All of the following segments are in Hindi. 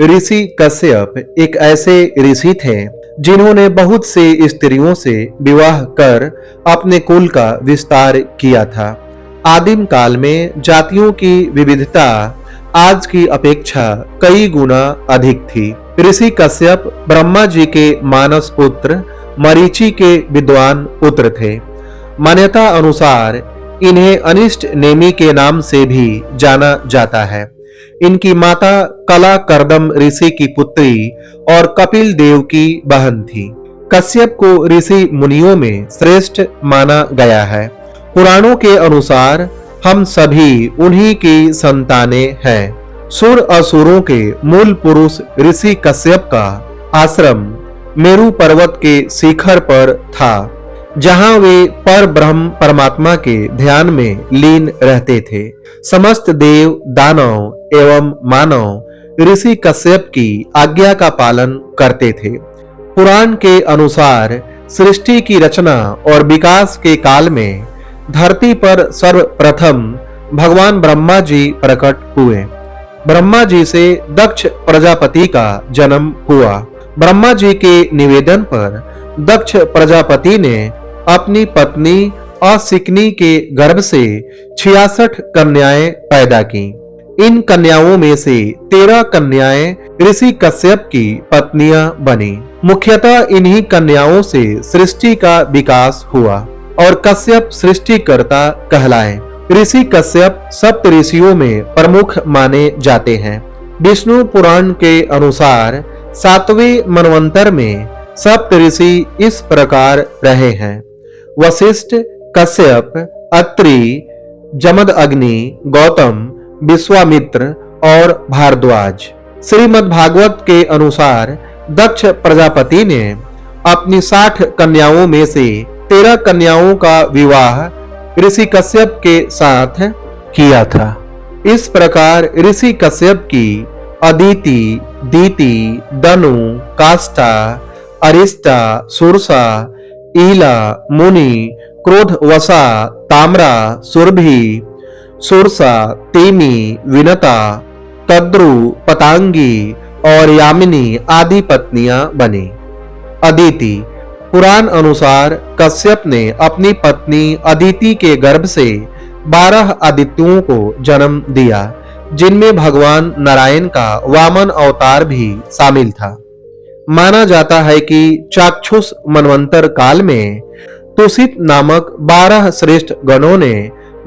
ऋषि कश्यप एक ऐसे ऋषि थे जिन्होंने बहुत सी स्त्रियों से विवाह कर अपने कुल का विस्तार किया था। आदिम काल में जातियों की विविधता आज की अपेक्षा कई गुना अधिक थी। ऋषि कश्यप ब्रह्मा जी के मानस पुत्र मरीचि के विद्वान पुत्र थे। मान्यता अनुसार इन्हें अनिष्ट नेमि के नाम से भी जाना जाता है। इनकी माता कला कर्दम ऋषि की पुत्री और कपिल देव की बहन थी। कश्यप को ऋषि मुनियों में श्रेष्ठ माना गया है। पुराणों के अनुसार हम सभी उन्हीं की संतानें हैं। सुर असुरों के मूल पुरुष ऋषि कश्यप का आश्रम मेरु पर्वत के शिखर पर था, जहां वे पर ब्रह्म परमात्मा के ध्यान में लीन रहते थे। समस्त देव दानव एवं मानव ऋषि कश्यप की आज्ञा का पालन करते थे। पुराण के अनुसार सृष्टि की रचना और विकास के काल में धरती पर सर्वप्रथम भगवान ब्रह्मा जी प्रकट हुए। ब्रह्मा जी से दक्ष प्रजापति का जन्म हुआ। ब्रह्मा जी के निवेदन पर दक्ष प्रजापति ने अपनी पत्नी असिकनी के गर्भ से 66 कन्याएं पैदा की। इन कन्याओं में से 13 कन्याएं ऋषि कश्यप की पत्नियां बनी। मुख्यतः इन्हीं कन्याओं से सृष्टि का विकास हुआ और कश्यप सृष्टिकर्ता कहलाए। ऋषि कश्यप सप्त ऋषियों में प्रमुख माने जाते हैं। विष्णु पुराण के अनुसार 7वें मनवंतर में सप्त ऋषि इस प्रकार रहे हैं: वशिष्ठ, कश्यप, अत्रि, जमदग्नि, गौतम, विश्वामित्र और भारद्वाज। श्रीमद् भागवत के अनुसार दक्ष प्रजापति ने अपनी 60 कन्याओं में से 13 कन्याओं का विवाह ऋषि कश्यप के साथ किया था। इस प्रकार ऋषि कश्यप की अदिति, दीति, दनु, काष्ठा, अरिष्टा, सुरसा, ईला, मुनि, क्रोधवसा, ताम्रा, सुरभि, सुरसा, तेमी, विनता, तद्रु, पतांगी और यामिनी आदि पत्नियां बनी। अदिति। पुराण अनुसार कश्यप ने अपनी पत्नी अदिति के गर्भ से 12 आदित्यों को जन्म दिया, जिनमें भगवान नारायण का वामन अवतार भी शामिल था। माना जाता है कि चाक्षुष मनवंतर काल में तुषित नामक 12 श्रेष्ठ गणों ने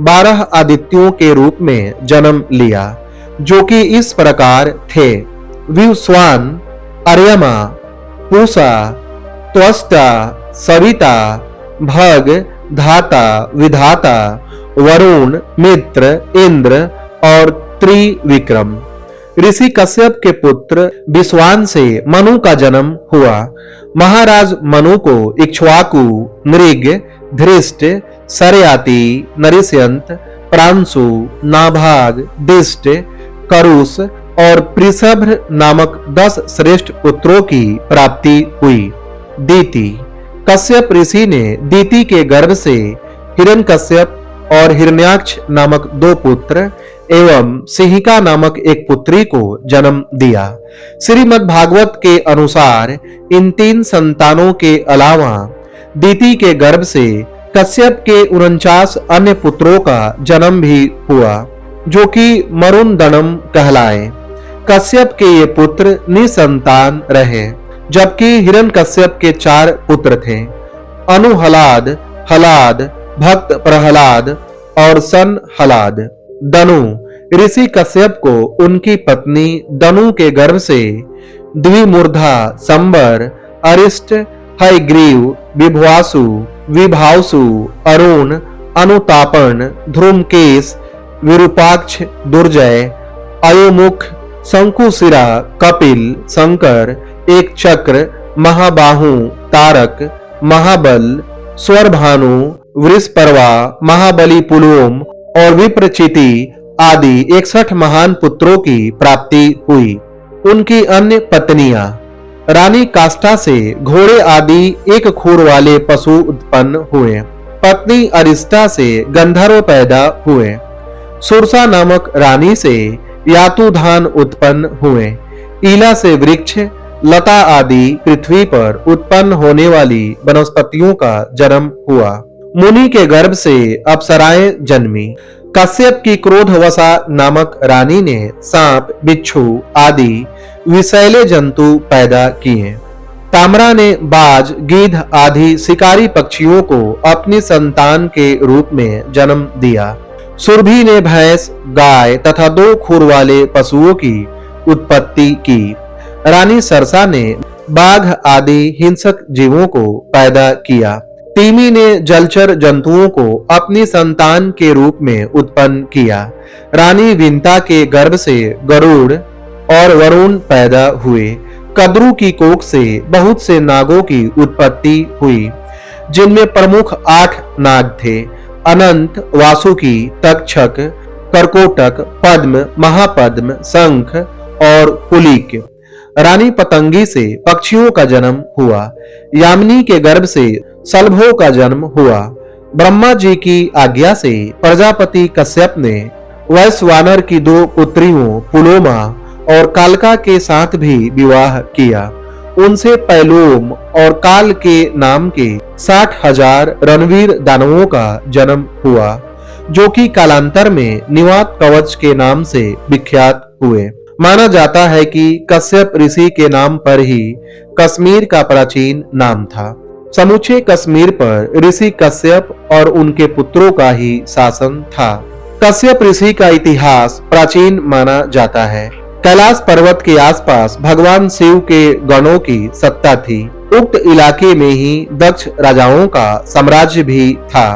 12 आदित्यों के रूप में जन्म लिया, जो कि इस प्रकार थे: विश्वान, अर्यमा, पूषा, त्वष्टा, सविता, भग, धाता, विधाता, वरुण, मित्र, इंद्र और त्रिविक्रम। ऋषि कश्यप के पुत्र विश्वान से मनु का जन्म हुआ। महाराज मनु को इक्ष्वाकु, नृग, धृष्ट, सरयाति, नरिष्यंत, प्रांशु, नाभाग, दिष्ट, करुष और पृषभ नामक 10 श्रेष्ठ पुत्रों की प्राप्ति हुई। दीति। कश्यप ऋषि ने दीति के गर्भ से हिरण्यकश्यप और हिरण्याक्ष नामक 2 पुत्र एवं सिंहिका नामक एक पुत्री को जन्म दिया। श्रीमद् भागवत के अनुसार इन 3 संतानों के अलावा दीति के गर्भ से कश्यप के 49 अन्य पुत्रों का जन्म भी हुआ, जो कि मरुणदनम कहलाए। कश्यप के ये पुत्र निसंतान रहे, जबकि हिरण्यकश्यप के 4 पुत्र थे: अनुहलाद, हलाद, भक्त प्रहलाद और सनहलाद। दनु। ऋषि कश्यप को उनकी पत्नी दनु के गर्भ से द्विमूर्धा, संबर, अरिष्ट, हयग्रीव, विभवासु, विभावसु, अरुण, अनुतापन, ध्रुमकेश, विरूपाक्ष, दुर्जय, अयोमुख, शंकुशिरा, कपिल, शंकर, एक चक्र, महाबाहु, तारक, महाबल, स्वरभानु, वृषपर्वा, महाबली पुलोम और विप्रचिति आदि 61 महान पुत्रों की प्राप्ति हुई। उनकी अन्य पत्नियां: रानी काष्ठा से घोड़े आदि एक खूर वाले पशु उत्पन्न हुए। पत्नी अरिष्टा से गंधर्व पैदा हुए। सुरसा नामक रानी से यातुधान उत्पन्न हुए। ईला से वृक्ष, लता आदि पृथ्वी पर उत्पन्न होने वाली वनस्पतियों का जन्म हुआ। मुनि के गर्भ से अप्सराएं जन्मी। कश्यप की क्रोधवशा नामक रानी ने सांप, बिच्छू आदि विषैले जंतु पैदा किए। ताम्रा ने बाज, गिद्ध आदि शिकारी पक्षियों को अपनी संतान के रूप में जन्म दिया। सुरभि ने भैंस, गाय तथा 2 खुर वाले पशुओं की उत्पत्ति की। रानी सरसा ने बाघ आदि हिंसक जीवों को पैदा किया। तिमी ने जलचर जंतुओं को अपनी संतान के रूप में उत्पन्न किया। रानी विंता के गर्भ से गरुड़ और वरुण पैदा हुए। कद्रु की कोख से बहुत से नागों की उत्पत्ति हुई, जिनमें प्रमुख 8 नाग थे: अनंत, वासुकी, तक्षक, करकोटक, पद्म, महापद्म, शंख और कुलिक। रानी पतंगी से पक्षियों का जन्म हुआ। यामिनी के गर्भ से सलभों का जन्म हुआ। ब्रह्मा जी की आज्ञा से प्रजापति कश्यप ने वैश्वानर की 2 पुत्रियों पुलोमा और कालका के साथ भी विवाह किया। उनसे पैलोम और काल के नाम के 60,000 रणवीर दानवों का जन्म हुआ, जो कि कालांतर में निवात कवच के नाम से विख्यात हुए। माना जाता है कि कश्यप ऋषि के नाम पर ही कश्मीर का प्राचीन नाम था। समूचे कश्मीर पर ऋषि कश्यप और उनके पुत्रों का ही शासन था। कश्यप ऋषि का इतिहास प्राचीन माना जाता है। कैलाश पर्वत के आसपास भगवान शिव के गणों की सत्ता थी। उक्त इलाके में ही दक्ष राजाओं का साम्राज्य भी था।